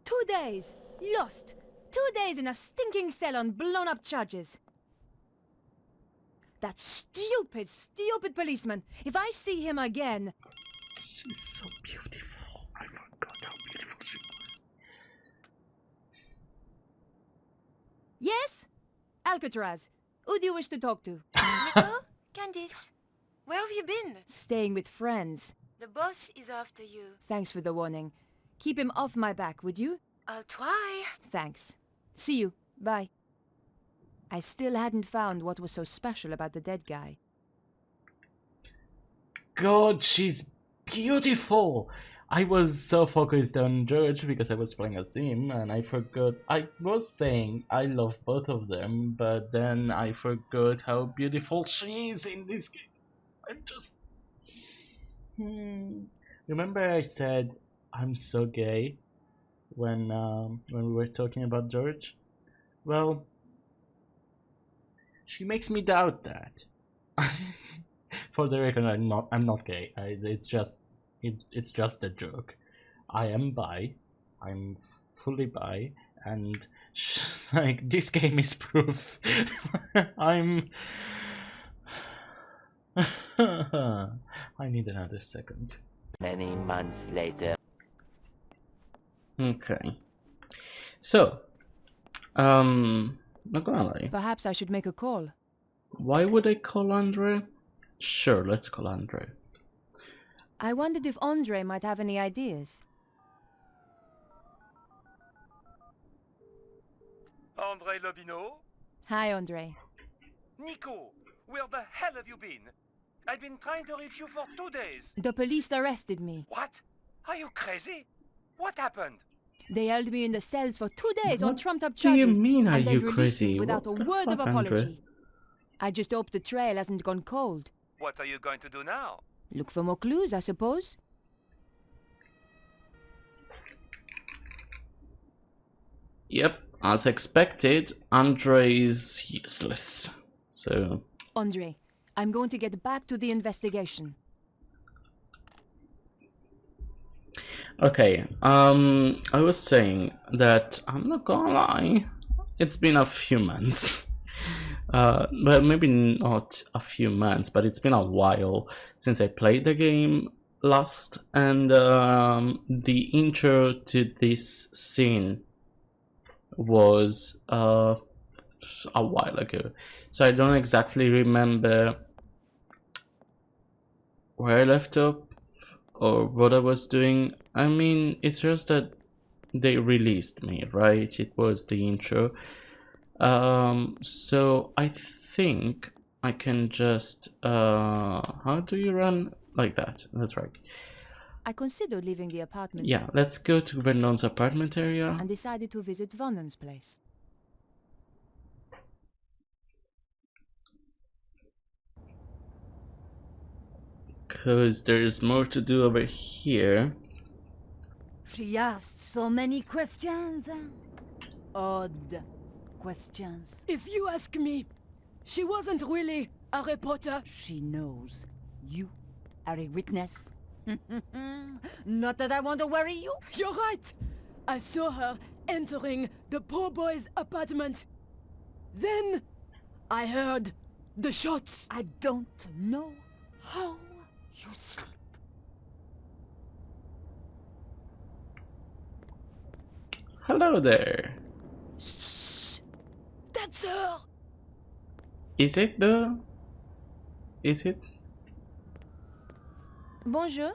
2 days. Lost. 2 days in a stinking cell on blown-up charges. That stupid, stupid policeman. If I see him again... She's so beautiful. I forgot how beautiful she was. Yes? Alcatraz. Who do you wish to talk to? Nico? Candice? Where have you been? Staying with friends. The boss is after you. Thanks for the warning. Keep him off my back, would you? I'll try. Thanks. See you. Bye. I still hadn't found what was so special about the dead guy. God, she's beautiful! I was so focused on George because I was playing as him and I forgot. I was saying I love both of them, but then I forgot how beautiful she is in this game. I'm just... Remember I said I'm so gay when we were talking about George? Well, she makes me doubt that. For the record, I'm not gay. It's just a joke. I am bi. I'm fully bi, and like this game is proof. I need another second. Many months later. Okay. So, not gonna lie. Perhaps I should make a call. Why would I call Andre? Sure, let's call Andre. I wondered if Andre might have any ideas. Andre Lobineau? Hi, Andre. Nico, where the hell have you been? I've been trying to reach you for 2 days. The police arrested me. What? Are you crazy? What happened? They held me in the cells for 2 days on What trumped-up do you charges. mean, are and you they'd released crazy? me without What a the word of fuck, apology. Andre? I just hope the trail hasn't gone cold. What are you going to do now? Look for more clues, I suppose. Yep, as expected, Andre is useless. So... Andre, I'm going to get back to the investigation. Okay, I was saying that, I'm not gonna lie, it's been a few months. But maybe not a few months, but it's been a while since I played the game last, and the intro to this scene was a while ago, so I don't exactly remember where I left up or what I was doing. I mean, it's just that they released me, right? It was the intro. So I think I can just how do you run like that? That's right. I considered leaving the apartment. Yeah, let's go to Vernon's apartment area. And decided to visit Vernon's place. Because there's more to do over here. She asked so many questions. Odd questions. If you ask me, she wasn't really a reporter. She knows you are a witness. Not that I want to worry you. You're right. I saw her entering the poor boy's apartment. Then I heard the shots. I don't know how you sleep. Hello there. Shh! That's her! Is it though? Is it? Bonjour.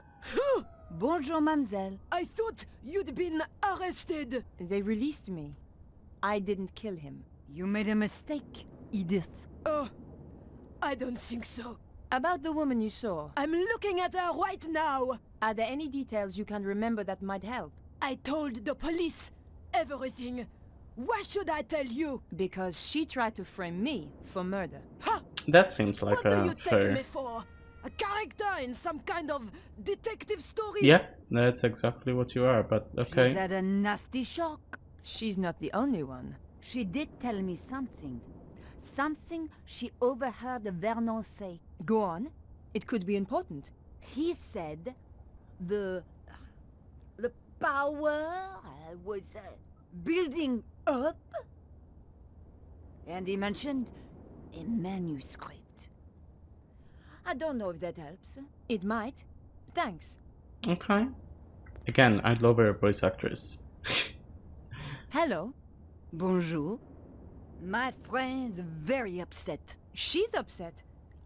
Bonjour, mademoiselle. I thought you'd been arrested. They released me. I didn't kill him. You made a mistake, Edith. Oh, I don't think so. About the woman you saw, I'm looking at her right now. are there any details you can remember that might help? I told the police everything. Why should I tell you? Because she tried to frame me for murder. Ha! That seems like What do a you take fair... me for? A character in some kind of detective story? Yeah, that's exactly what you are, but She's okay. had a nasty shock. She's not the only one. She did tell me something. Something she overheard Vernon say. Go on. It could be important. He said the power was building up. And he mentioned a manuscript. I don't know if that helps. It might. Thanks. Okay. Again, I love her voice actress. Hello. Bonjour. My friend's very upset. She's upset.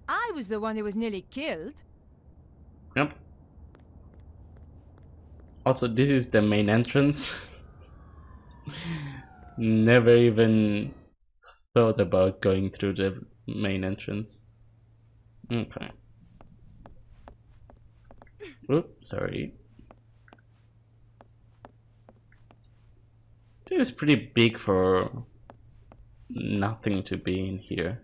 I was the one who was nearly killed. Yep. Also, this is the main entrance. Never even thought about going through the main entrance. Okay. Oops, sorry. This is pretty big for nothing to be in here.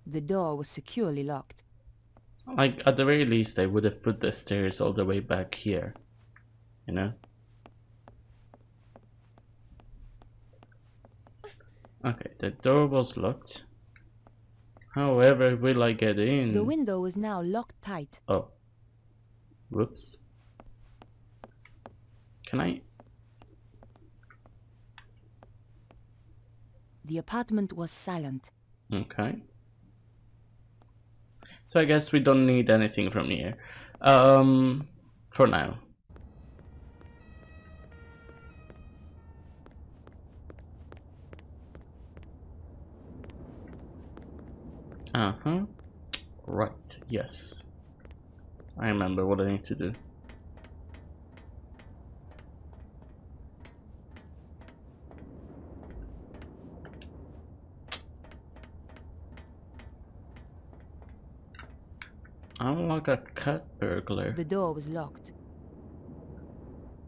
The door was securely locked. Like, at the very least, I would have put the stairs all the way back here. You know? Okay, the door was locked. However, will I get in? The window was now locked tight. Oh. Whoops. Can I? The apartment was silent. Okay. So I guess we don't need anything from here. For now. Uh-huh. Right, yes. I remember what I need to do. I'm like a cat burglar. The door was locked.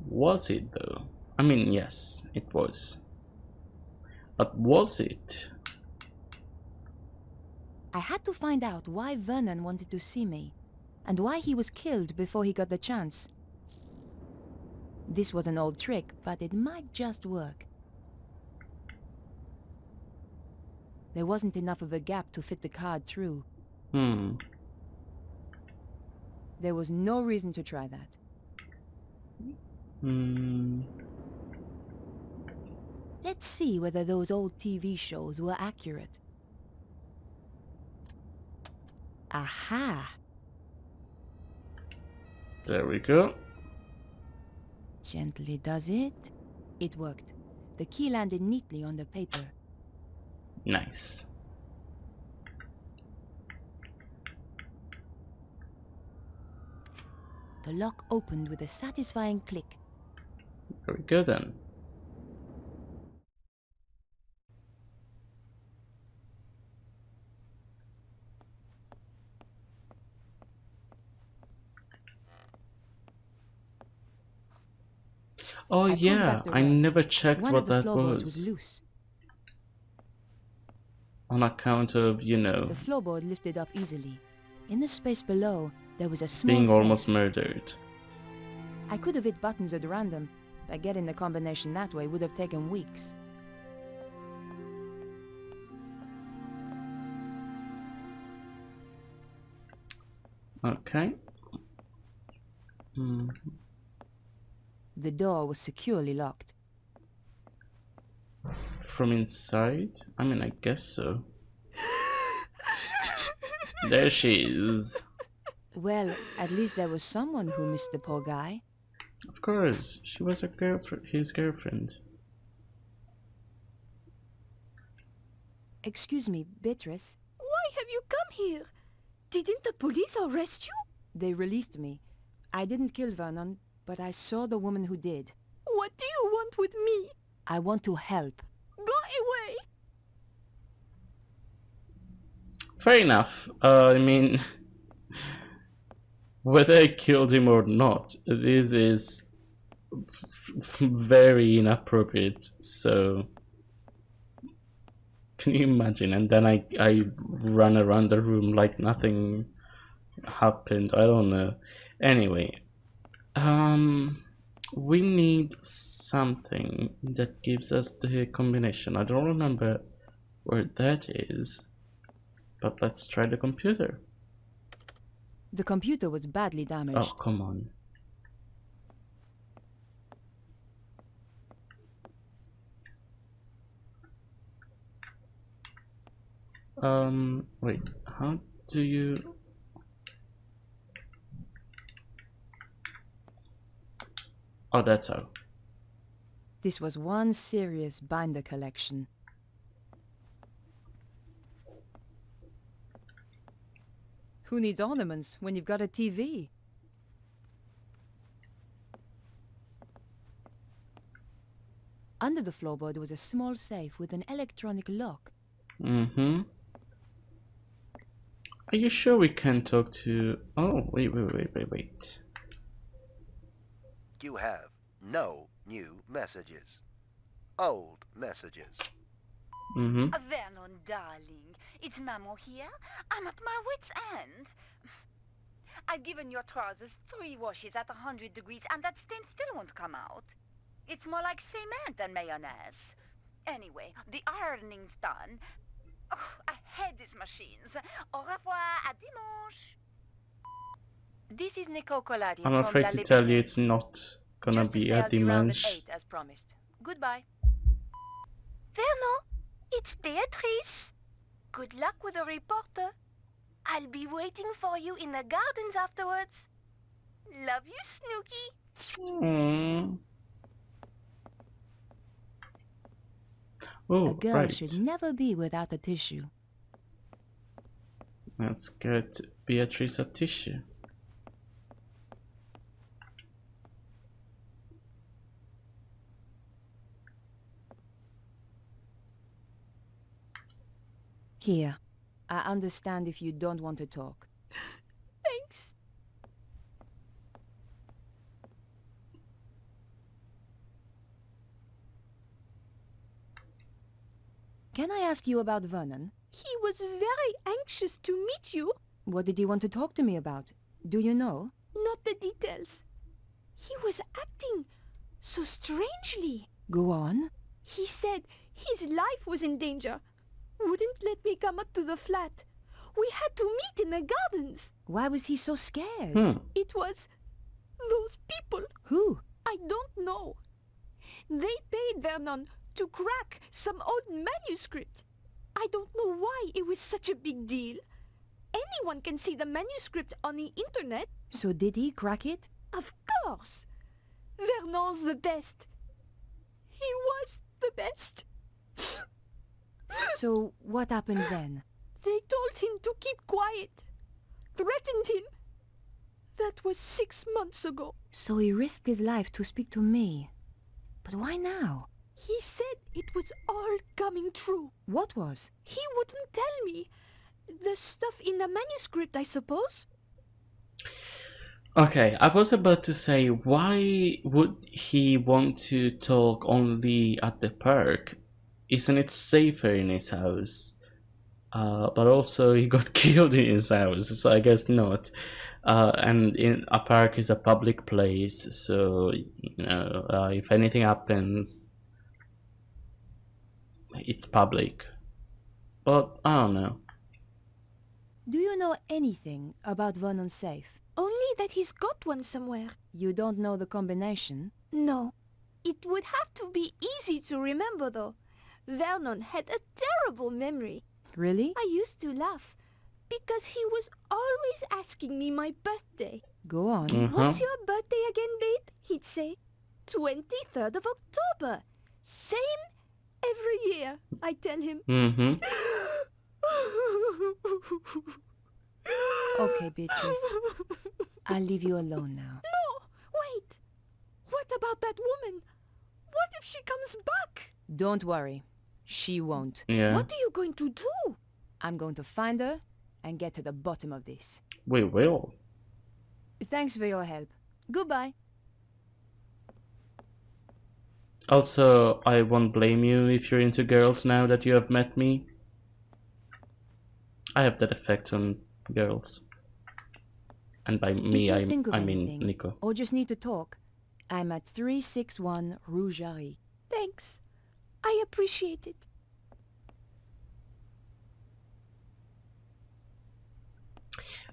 Was it though? I mean, yes, it was. But was it? I had to find out why Vernon wanted to see me, and why he was killed before he got the chance. This was an old trick, but it might just work. There wasn't enough of a gap to fit the card through. There was no reason to try that. Let's see whether those old TV shows were accurate. Aha! There we go. Gently does it. It worked. The key landed neatly on the paper. Nice. The lock opened with a satisfying click. Very good then. Oh I pulled yeah, back the I rug. never checked One what of the that floorboards was. was loose. On account of, you know, The floorboard lifted up easily. In the space below, there was a small being safe. almost murdered. I could have hit buttons at random, but getting the combination that way would have taken weeks. Okay. The door was securely locked. From inside? I mean, I guess so. There she is. Well, at least there was someone who missed the poor guy. Of course, she was her his girlfriend. Excuse me, Beatrice. Why have you come here? Didn't the police arrest you? They released me. I didn't kill Vernon, but I saw the woman who did. What do you want with me? I want to help. Go away! Fair enough. I mean, whether I killed him or not, this is very inappropriate. So, can you imagine? And then I run around the room like nothing happened. I don't know. Anyway, we need something that gives us the combination. I don't remember where that is, but let's try the computer. The computer was badly damaged. Oh, come on. Wait, how do you... Oh, that's how. This was one serious binder collection. Who needs ornaments when you've got a TV? Under the floorboard was a small safe with an electronic lock. Mm-hmm. Are you sure we can talk to... Oh, wait. You have no new messages. Old messages. Mm-hmm. Vernon, darling, it's Maman here. I'm at my wit's end. I've given your trousers 3 washes at 100 degrees and that stain still won't come out. It's more like cement than mayonnaise. Anyway, the ironing's done. Oh, I hate these machines. Au revoir, à dimanche. This is Nico Colati I'm from afraid La to tell you Lépinière. it's not gonna Just to be say a I'll be round at dimanche. 8 as promised. Goodbye. Vernon, it's Beatrice. Good luck with the reporter. I'll be waiting for you in the gardens afterwards. Love you, Snooky. Mm. A Oh, girl right. should never be without a tissue. Let's get Beatrice a tissue. Here, I understand if you don't want to talk. Thanks. Can I ask you about Vernon? He was very anxious to meet you. What did he want to talk to me about? Do you know? Not the details. He was acting so strangely. Go on. He said his life was in danger. Wouldn't let me come up to the flat. We had to meet in the gardens. Why was he so scared? It was those people. Who? I don't know. They paid Vernon to crack some old manuscript. I don't know why it was such a big deal. Anyone can see the manuscript on the internet. So did he crack it? Of course. Vernon's the best. He was the best. So what happened then? They told him to keep quiet. Threatened him. That was 6 months ago. So he risked his life to speak to me. But why now? He said it was all coming true. What was? He wouldn't tell me. The stuff in the manuscript, I suppose. Okay, I was about to say, why would he want to talk only at the park? Isn't it safer in his house? But also he got killed in his house, so I guess not. And in a park is a public place, so you know, if anything happens, it's public. But I don't know. Do you know anything about Vernon's safe? Only that he's got one somewhere. You don't know the combination? No. It would have to be easy to remember, though. Vernon had a terrible memory. Really? I used to laugh, because he was always asking me my birthday. Go on. What's your birthday again, babe? He'd say, 23rd of October. Same every year, I tell him. Okay, Beatrice. I'll leave you alone now. No, wait. What about that woman? What if she comes back? Don't worry. She won't. Yeah. What are you going to do? I'm going to find her and get to the bottom of this. We will. Thanks for your help. Goodbye. Also, I won't blame you if you're into girls now that you have met me. I have that effect on girls. And by me, If you think of I mean anything, Nico. or just need to talk, I'm at 361 Rue Jarry. Thanks. I appreciate it.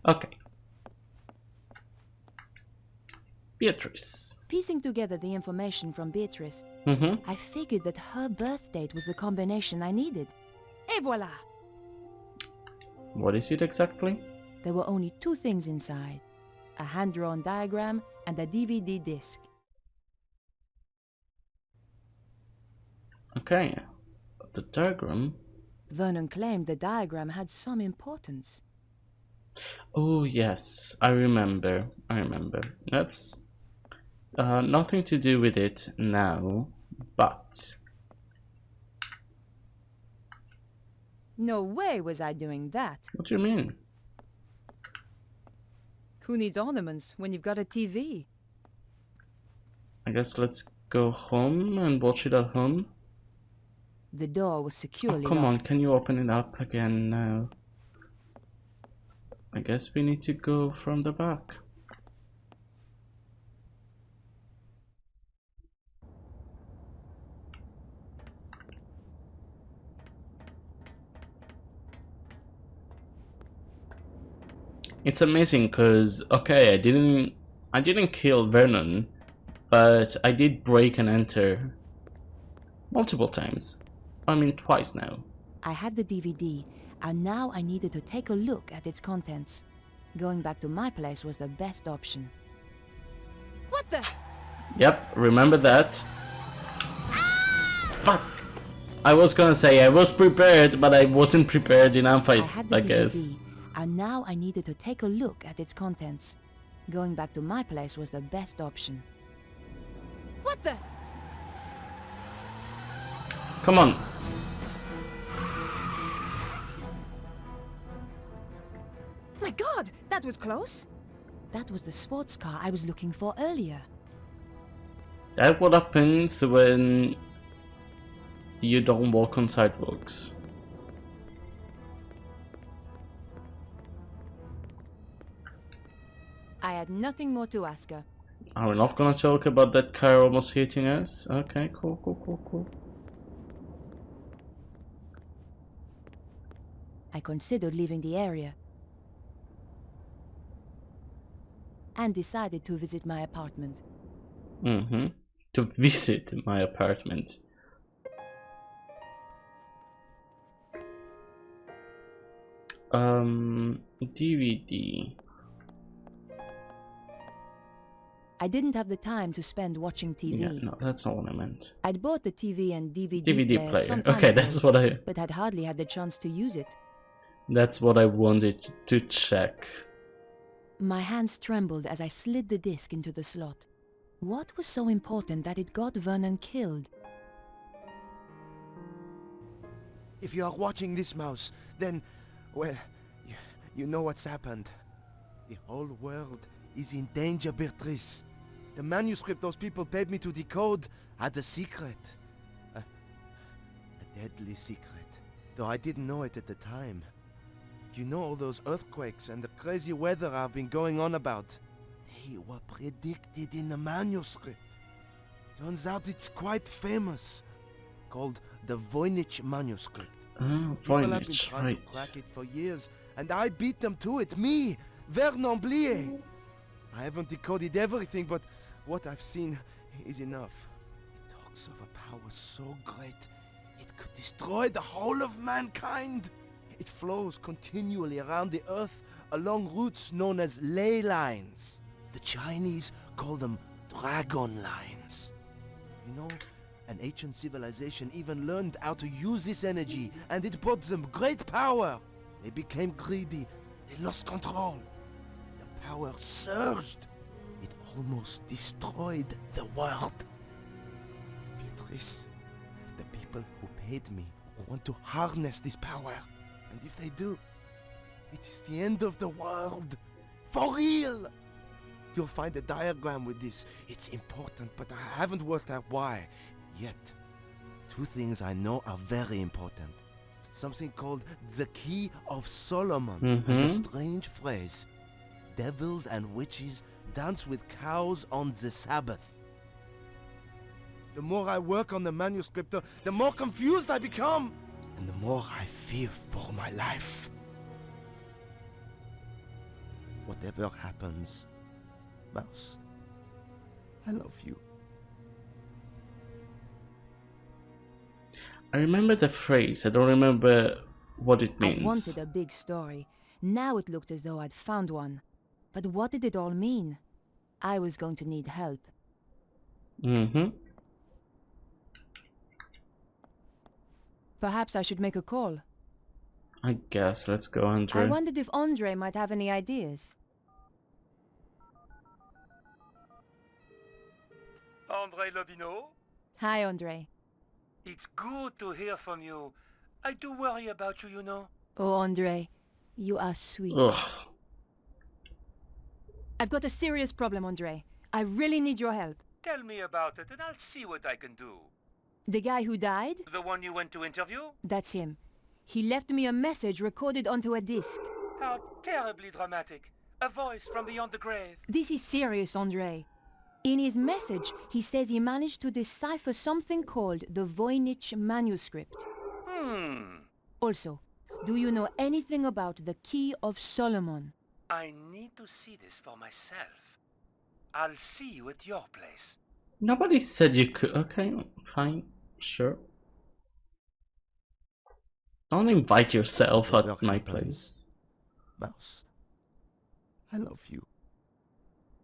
Okay. Beatrice. Piecing together the information from Beatrice, Mm-hmm. I figured that her birth date was the combination I needed. Et voilà! What is it exactly? There were only two things inside: a hand-drawn diagram and a DVD disc. Okay. The diagram. Vernon claimed the diagram had some importance. Oh yes, I remember. That's nothing to do with it now, but No way was I doing that. what do you mean? Who needs ornaments when you've got a TV? I guess let's go home and watch it at home. The door was Oh, securely come on, locked. can you open it up again now? I guess we need to go from the back. It's amazing because okay, I didn't kill Vernon, but I did break and enter multiple times. I mean twice now. I had the DVD, and now I needed to take a look at its contents. Going back to my place was the best option. What the? Yep, remember that. Fuck! I was gonna say I was prepared, but I wasn't prepared enough, I had the I DVD, guess. and now I needed to take a look at its contents. Going back to my place was the best option. What the? Come on. My God, that was close. That was the sports car I was looking for earlier. That's what happens when you don't walk on sidewalks. I had nothing more to ask her. Are we not gonna talk about that car almost hitting us? Okay, cool. I considered leaving the area and decided to visit my apartment. Mm-hmm. To visit my apartment. DVD. I didn't have the time to spend watching TV. Yeah, no, that's not what I meant. I'd bought the TV and DVD, DVD player. some time Okay, ago, that's what I. but had hardly had the chance to use it. That's what I wanted to check. My hands trembled as I slid the disc into the slot. What was so important that it got Vernon killed? If you are watching this, Mouse, then, well, you know what's happened. The whole world is in danger, Beatrice. The manuscript those people paid me to decode had a secret. A deadly secret. Though I didn't know it at the time. You know all those earthquakes and the crazy weather I've been going on about? They were predicted in the manuscript. Turns out it's quite famous. Called the Voynich manuscript. Oh, People have been Voynich, trying right. to crack it for years, and I beat them to it. Me, Vernon Blier. I haven't decoded everything, but what I've seen is enough. It talks of a power so great, it could destroy the whole of mankind. It flows continually around the earth along routes known as ley lines. The Chinese call them dragon lines. You know, an ancient civilization even learned how to use this energy, and it brought them great power. They became greedy. They lost control. The power surged. It almost destroyed the world. Beatrice, the people who paid me want to harness this power. And if they do, it is the end of the world. For real! You'll find a diagram with this. It's important, but I haven't worked out why yet. Two things I know are very important. Something called the Key of Solomon, and a strange phrase. Devils and witches dance with cows on the Sabbath. The more I work on the manuscript, the more confused I become, and the more I fear for my life. Whatever happens, Mouse, I love you. I remember the phrase. I don't remember what it I means. wanted a big story. Now it looked as though I'd found one. But what did it all mean? I was going to need help. Mm-hmm. Perhaps I should make a call. I guess. Let's go, Andre. I wondered if Andre might have any ideas. Andre Lobineau? Hi, Andre. It's good to hear from you. I do worry about you, you know. Oh, Andre, you are sweet. Ugh. I've got a serious problem, Andre. I really need your help. Tell me about it and I'll see what I can do. The guy who died? The one you went to interview? That's him. He left me a message recorded onto a disc. How terribly dramatic. A voice from beyond the grave. This is serious, Andre. In his message, he says he managed to decipher something called the Voynich manuscript. Also, do you know anything about the Key of Solomon? I need to see this for myself. I'll see you at your place. Nobody said you could. Okay, fine, sure. Don't invite yourself at Whatever my happens, place. Mouse, I love you.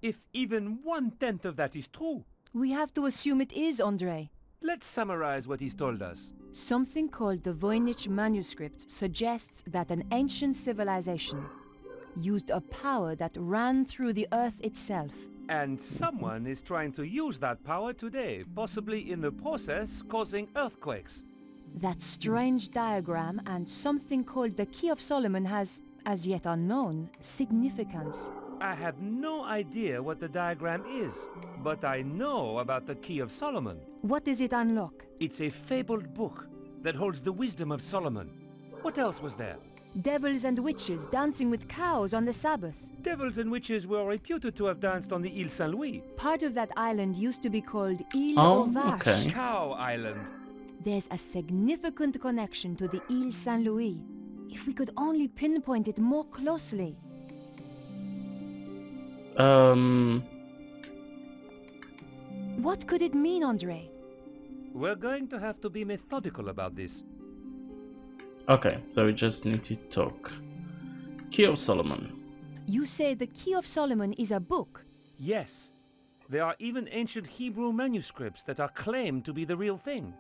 If even 1/10 of that is true, We have to assume it is, Andre. let's summarize what he's told us. Something called the Voynich manuscript suggests that an ancient civilization used a power that ran through the earth itself. And someone is trying to use that power today, possibly in the process causing earthquakes. That strange diagram and something called the Key of Solomon has, as yet unknown, significance. I have no idea what the diagram is, but I know about the Key of Solomon. What does it unlock? It's a fabled book that holds the wisdom of Solomon. What else was there? Devils and witches dancing with cows on the Sabbath. Devils and witches were reputed to have danced on the Île Saint-Louis. Part of that island used to be called Île Oh, aux Vaches. okay. Cow Island. There's a significant connection to the Île Saint-Louis. If we could only pinpoint it more closely. What could it mean, Andre? We're going to have to be methodical about this. Okay, so we just need to talk. Key of Solomon. You say the Key of Solomon is a book. Yes. There are even ancient Hebrew manuscripts that are claimed to be the real thing.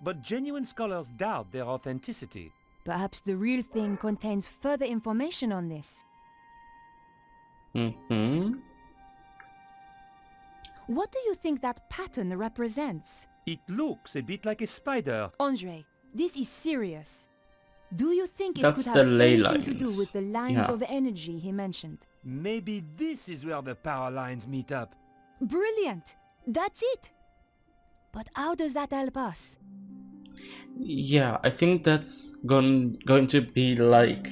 But genuine scholars doubt their authenticity. Perhaps the real thing contains further information on this. Mm-hmm. What do you think that pattern represents? It looks a bit like a spider. Andre, this is serious. Do you think it That's could the have ley anything to do lines. with the lines Yeah. of energy he mentioned? Maybe this is where the power lines meet up. Brilliant! That's it! But how does that help us? Yeah, I think that's going to be like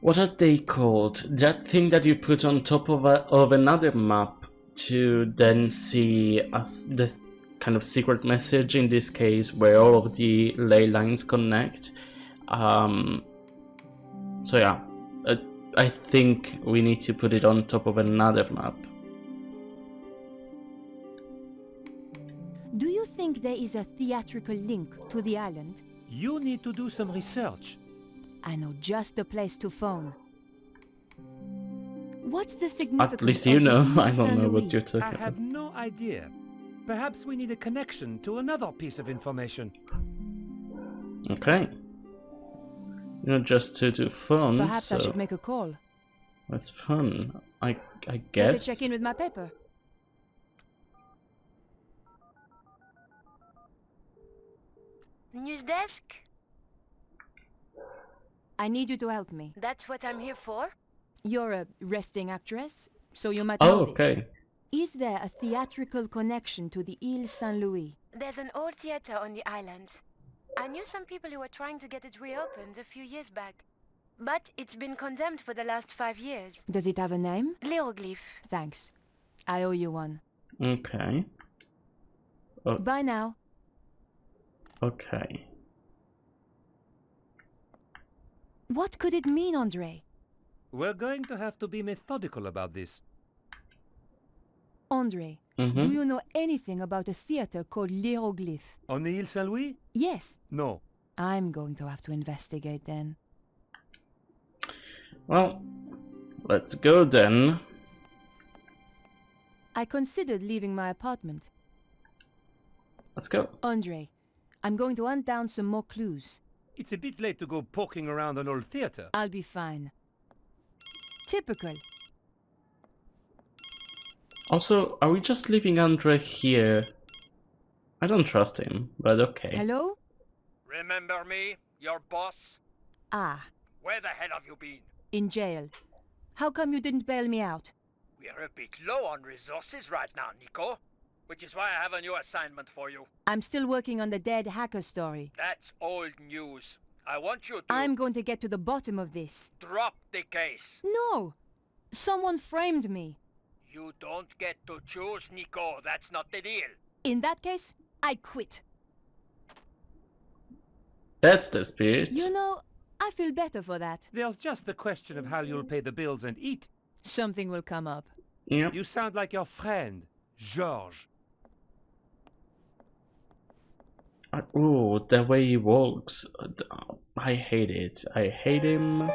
what are they called? That thing that you put on top of another map to then see this kind of secret message, in this case where all of the ley lines connect. So yeah, I think we need to put it on top of another map. Do you think there is a theatrical link to the island? You need to do some research. I know just the place to phone. What's the significance At least you of the know. Île I don't know what Saint-Louis? you're talking I about. have no idea. Perhaps we need a connection to another piece of information. Okay. Not just to do fun, Perhaps so I should make a call. that's fun. I Better guess. check in with my paper. News desk? I need you to help me. That's what I'm here for. You're a resting actress, so you might know Oh, this. okay. Is there a theatrical connection to the Île Saint-Louis? There's an old theater on the island. I knew some people who were trying to get it reopened a few years back. But it's been condemned for the last 5 years. Does it have a name? Hieroglyph. Thanks. I owe you one. Okay. Oh, Bye now. okay. What could it mean, Andre? We're going to have to be methodical about this. Andre, Mm-hmm. do you know anything about a theater called L'Hieroglyph? On the Ile Saint-Louis? Yes. No. I'm going to have to investigate then. Well, let's go then. I considered leaving my apartment. Let's go. Andre, I'm going to hunt down some more clues. It's a bit late to go poking around an old theater. I'll be fine. Typical. Also, are we just leaving Andre here? I don't trust him, but okay. Hello? Remember me, your boss? Ah, Where the hell have you been? in jail. How come you didn't bail me out? We're a bit low on resources right now, Nico. Which is why I have a new assignment for you. I'm still working on the dead hacker story. That's old news. I want you to I'm going to get to the bottom of this. drop the case. No! Someone framed me. You don't get to choose, Nico. That's not the deal. In that case, I quit. That's the spirit. You know, I feel better for that. There's just the question of how you'll pay the bills and eat. Something will come up. Yep. You sound like your friend, Georges. Ooh, the way he walks. I hate it. I hate him.